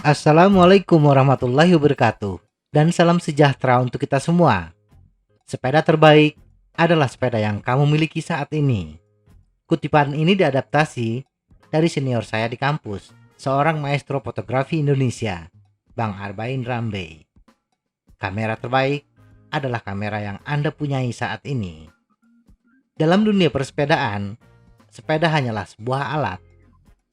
Assalamualaikum warahmatullahi wabarakatuh, dan salam sejahtera untuk kita semua. Sepeda terbaik adalah sepeda yang kamu miliki saat ini. Kutipan ini diadaptasi dari senior saya di kampus, seorang maestro fotografi Indonesia, Bang Arbain Rambe. Kamera terbaik adalah kamera yang Anda punyai saat ini. Dalam dunia persepedaan, sepeda hanyalah sebuah alat.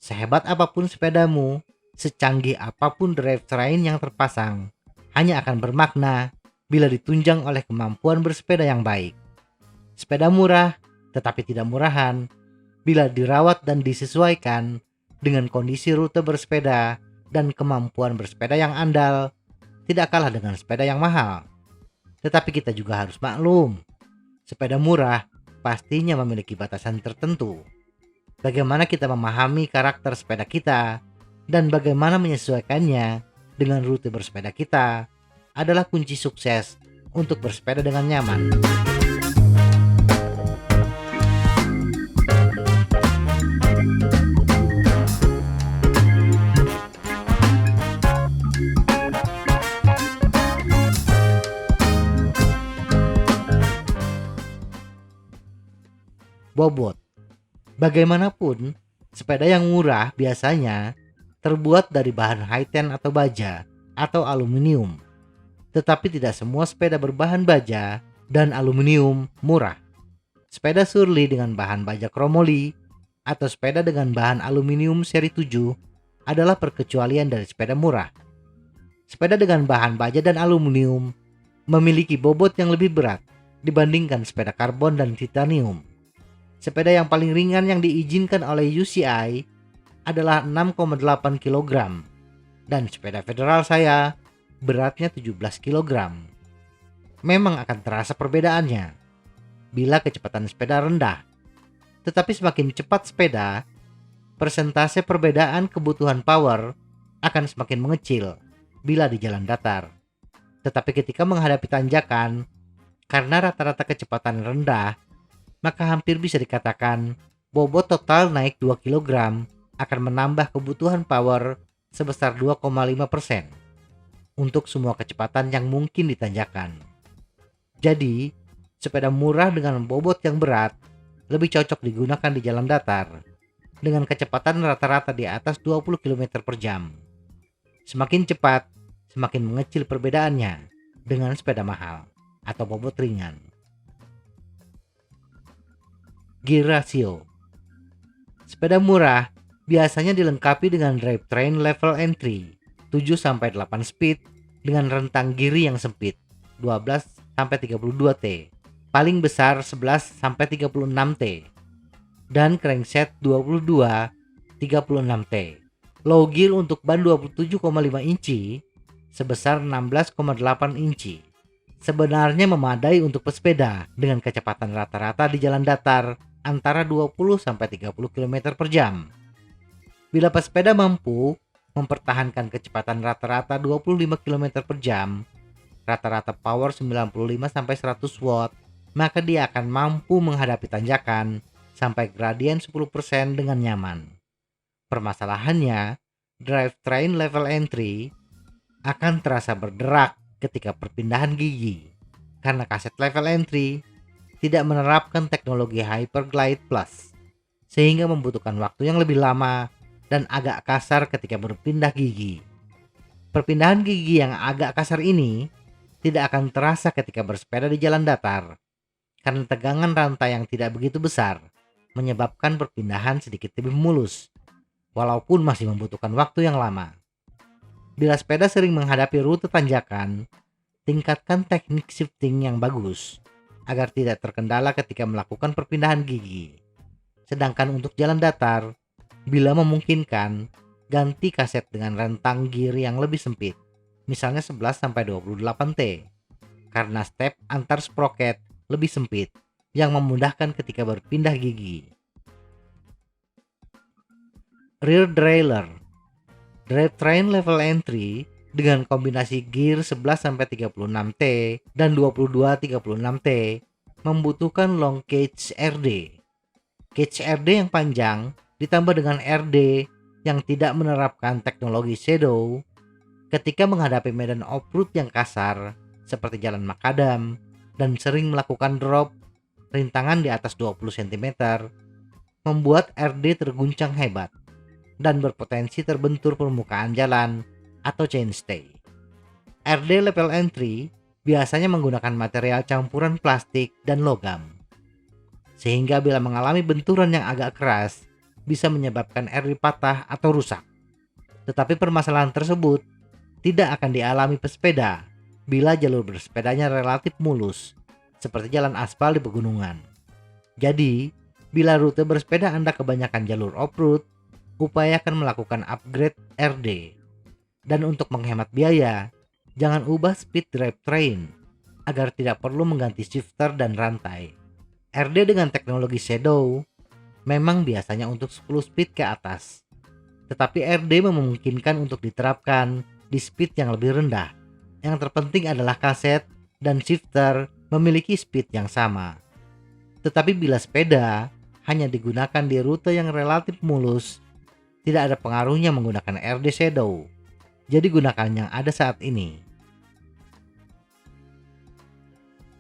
Sehebat apapun sepedamu, secanggih apapun drivetrain yang terpasang, hanya akan bermakna bila ditunjang oleh kemampuan bersepeda yang baik. Sepeda murah, tetapi tidak murahan, bila dirawat dan disesuaikan dengan kondisi rute bersepeda dan kemampuan bersepeda yang andal, tidak kalah dengan sepeda yang mahal. Tetapi kita juga harus maklum, sepeda murah pastinya memiliki batasan tertentu. Bagaimana kita memahami karakter sepeda kita dan bagaimana menyesuaikannya dengan rute bersepeda kita adalah kunci sukses untuk bersepeda dengan nyaman. Bobot. Bagaimanapun, sepeda yang murah biasanya terbuat dari bahan high-ten atau baja atau aluminium. Tetapi tidak semua sepeda berbahan baja dan aluminium murah. Sepeda Surly dengan bahan baja kromoli atau sepeda dengan bahan aluminium seri 7 adalah perkecualian dari sepeda murah. Sepeda dengan bahan baja dan aluminium memiliki bobot yang lebih berat dibandingkan sepeda karbon dan titanium. Sepeda yang paling ringan yang diizinkan oleh UCI adalah 6,8 kg dan sepeda federal saya beratnya 17 kg. Memang akan terasa perbedaannya bila kecepatan sepeda rendah. Tetapi semakin cepat sepeda, persentase perbedaan kebutuhan power akan semakin mengecil bila di jalan datar. Tetapi ketika menghadapi tanjakan, karena rata-rata kecepatan rendah, maka hampir bisa dikatakan bobot total naik 2 kg akan menambah kebutuhan power sebesar 2,5% untuk semua kecepatan yang mungkin ditanjakan. Jadi, sepeda murah dengan bobot yang berat lebih cocok digunakan di jalan datar dengan kecepatan rata-rata di atas 20 km per jam. Semakin cepat, semakin mengecil perbedaannya dengan sepeda mahal atau bobot ringan. Gear ratio. Sepeda murah biasanya dilengkapi dengan drivetrain level entry 7-8 speed dengan rentang giri yang sempit 12-32 T, paling besar 11-36 T, dan crankset 22-36 T. Low gear untuk ban 27,5 inci sebesar 16,8 inci. Sebenarnya memadai untuk pesepeda dengan kecepatan rata-rata di jalan datar antara 20-30 km per jam. Bila pesepeda mampu mempertahankan kecepatan rata-rata 25 km per jam, rata-rata power 95-100 watt, maka dia akan mampu menghadapi tanjakan sampai gradien 10% dengan nyaman. Permasalahannya, drivetrain level entry akan terasa berderak ketika perpindahan gigi, karena kaset level entry tidak menerapkan teknologi Hyperglide Plus, sehingga membutuhkan waktu yang lebih lama dan agak kasar ketika berpindah gigi. Perpindahan gigi yang agak kasar ini tidak akan terasa ketika bersepeda di jalan datar, karena tegangan rantai yang tidak begitu besar menyebabkan perpindahan sedikit lebih mulus, walaupun masih membutuhkan waktu yang lama. Bila sepeda sering menghadapi rute tanjakan, tingkatkan teknik shifting yang bagus agar tidak terkendala ketika melakukan perpindahan gigi. Sedangkan untuk jalan datar, bila memungkinkan, ganti kaset dengan rentang gear yang lebih sempit, misalnya 11-28 T, karena step antar sprocket lebih sempit yang memudahkan ketika berpindah gigi. Rear derailleur. Drivetrain level entry dengan kombinasi gear 11-36T dan 22-36T membutuhkan long cage RD. Cage RD yang panjang ditambah dengan RD yang tidak menerapkan teknologi shadow ketika menghadapi medan off-road yang kasar seperti jalan makadam dan sering melakukan drop rintangan di atas 20 cm membuat RD terguncang hebat dan berpotensi terbentur permukaan jalan atau chainstay. RD level entry biasanya menggunakan material campuran plastik dan logam, sehingga bila mengalami benturan yang agak keras bisa menyebabkan RD patah atau rusak. Tetapi permasalahan tersebut tidak akan dialami pesepeda bila jalur bersepedanya relatif mulus, seperti jalan aspal di pegunungan. Jadi, bila rute bersepeda Anda kebanyakan jalur off-road, upayakan melakukan upgrade RD. Dan untuk menghemat biaya, jangan ubah speed drivetrain agar tidak perlu mengganti shifter dan rantai. RD dengan teknologi shadow memang biasanya untuk 10 speed ke atas, tetapi RD memungkinkan untuk diterapkan di speed yang lebih rendah. Yang terpenting adalah kaset dan shifter memiliki speed yang sama. Tetapi bila sepeda hanya digunakan di rute yang relatif mulus, tidak ada pengaruhnya menggunakan RD shadow. Jadi gunakan yang ada saat ini.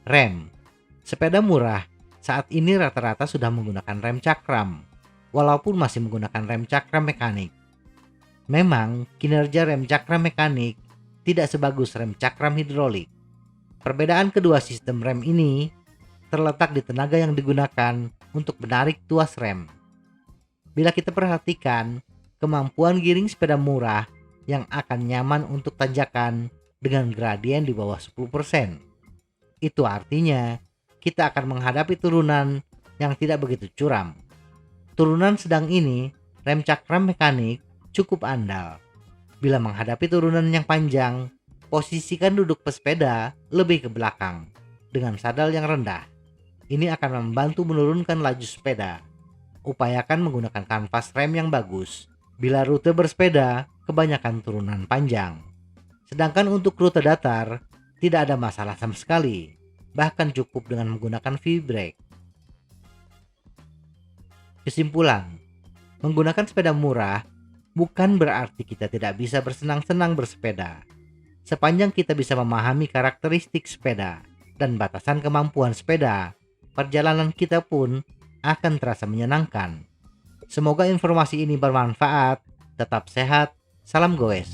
Rem. Sepeda murah saat ini rata-rata sudah menggunakan rem cakram, walaupun masih menggunakan rem cakram mekanik. Memang kinerja rem cakram mekanik tidak sebagus rem cakram hidrolik. Perbedaan kedua sistem rem ini terletak di tenaga yang digunakan untuk menarik tuas rem. Bila kita perhatikan, kemampuan giring sepeda murah yang akan nyaman untuk tanjakan dengan gradien di bawah 10%. Itu artinya kita akan menghadapi turunan yang tidak begitu curam. Turunan sedang ini, rem cakram mekanik cukup andal. Bila menghadapi turunan yang panjang, posisikan duduk pesepeda lebih ke belakang dengan sadal yang rendah. Ini akan membantu menurunkan laju sepeda. Upayakan menggunakan kanvas rem yang bagus bila rute bersepeda kebanyakan turunan panjang. Sedangkan untuk rute datar, tidak ada masalah sama sekali. Bahkan cukup dengan menggunakan V-brake. Kesimpulan, menggunakan sepeda murah bukan berarti kita tidak bisa bersenang-senang bersepeda. Sepanjang kita bisa memahami karakteristik sepeda dan batasan kemampuan sepeda, perjalanan kita pun akan terasa menyenangkan. Semoga informasi ini bermanfaat. Tetap sehat. Salam goes.